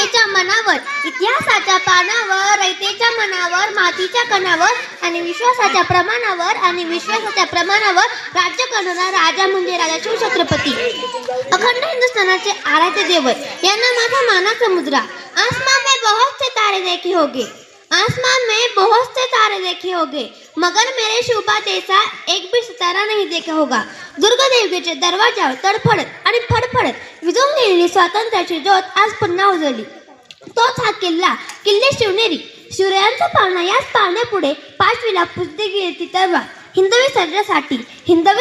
जनतेच्या मनावर, इतिहासाच्या पानावर, रयतेच्या मनावर, मातीच्या कणावर आणि विश्वासाच्या प्रमाणावर राज्य करणारा राजा म्हणजे राजा शिवछत्रपती, अखंड हिंदुस्थानाचे आराध्य दैवत, यांना माझा मानाचा मुजरा। आसमान में बहुत से तारे देखे होंगे, आसमान में बहुत से तारे देखे होंगे, मगर मेरे शोभा जैसा एक भी सितारा नहीं देखा होगा। दुर्गदेवतेच्या दरवाजावर तडफडत आणि फडफडत विझून गेलेली स्वातंत्र्याची ज्योत आज पुन्हा उजळली। तोच हा किल्ले शिवनेरी। शिवरायांचा पाळणा, याच पाळण्यापुढे पाचवीला पुजली गेली ती तलवार। हिंदवी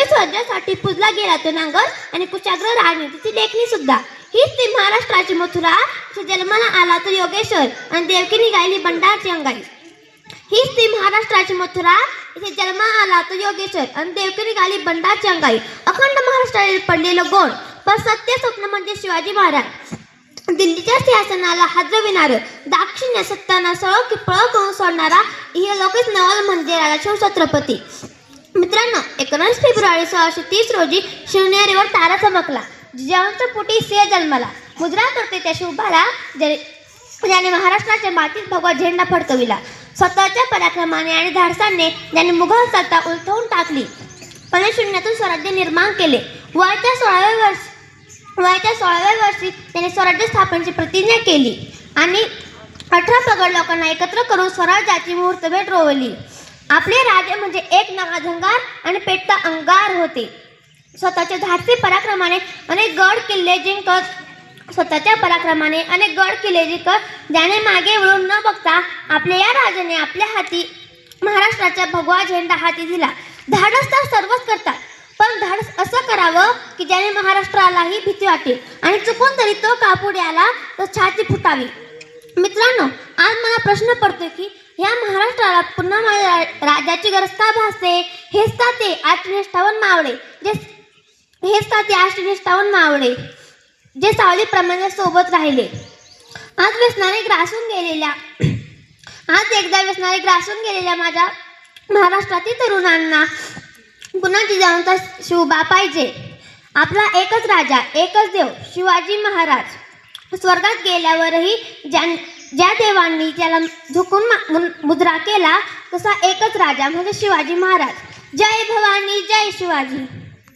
स्वराज्यासाठी पूजला गेला तो नांगर आणि कुशाग्र राजनीतीची लेखणी सुद्धा। हीच ती महाराष्ट्राची मथुरा, जिथे जन्माला आला तो योगेश्वर आणि देवकी निघाली बंडाची अंगाई। हीच ती महाराष्ट्राची मथुरा, इथे जन्माला आला तो योगेश्वर आणि देवकी निघाली बंडाची अंगाई। अखंड महाराष्ट्राला पडलेलं गोंड, पण सत्य स्वप्न म्हणजे शिवाजी महाराज। दिल्लीच्या सिंहासनाला हादरविणारं, दाक्षिण्य सत्ताना सळो की पळो करून सोडणारा इहलौकिक नवल म्हणजे राजा शिवछत्रपती। मित्रांनो, 19 फेब्रुवारी 1630 रोजी शिवनेरीवर तारा चमकला, जिजाऊंच्या पोटी सिंह जन्माला। मुजरा करते त्या शुभाला ज्याने महाराष्ट्राच्या मातीत भगवा झेंडा फडकविला। स्वतःच्या पराक्रमाने आणि धाडसाने ज्याने मुघल सत्ता उलथवून टाकली आणि शून्यातून स्वराज्य निर्माण केले। वयाच्या 16व्या वर्षी त्याने स्वराज्य स्थापनेची प्रतिज्ञा केली आणि 18 पगड लोकांना एकत्र करून स्वराज्याची मुहूर्तमेढ रोवली। आपले राजे म्हणजे एक नवा झंगार आणि पेटता अंगार होते। स्वतःच्या धाडसी पराक्रमाने अनेक गड किल्ले जिंकत ज्याने मागे वळून न बघता आपल्या या राजाने आपल्या हाती महाराष्ट्राचा भगवा झेंडा हाती दिला। धाडस तर सर्वच करतात, पण धाडस असं करावं की ज्याने महाराष्ट्रालाही भीती वाटेल आणि चुकून तरी तो कापुढे आला तर छाती फुटावी। मित्रांनो, आज मला प्रश्न पडतो की या महाराष्ट्राला पुन्हा माझ्या राजाची गरज का भासते? हेच ते अष्टनिष्ठावन मावळे जे सावलीप्रमाणे सोबत राहिले। आज एकदा व्यसनाने ग्रासून गेलेल्या माझ्या महाराष्ट्रातील तरुणांना पुन्हा जिजाऊंचा शिवबा पाहिजे। आपला एकच राजा, एकच देव शिवाजी महाराज। स्वर्गात गेल्यावरही ज्या देवांनी त्याला झुकून मुजरा केला तसा एकच राजा म्हणजे शिवाजी महाराज। जय भवानी, जय शिवाजी।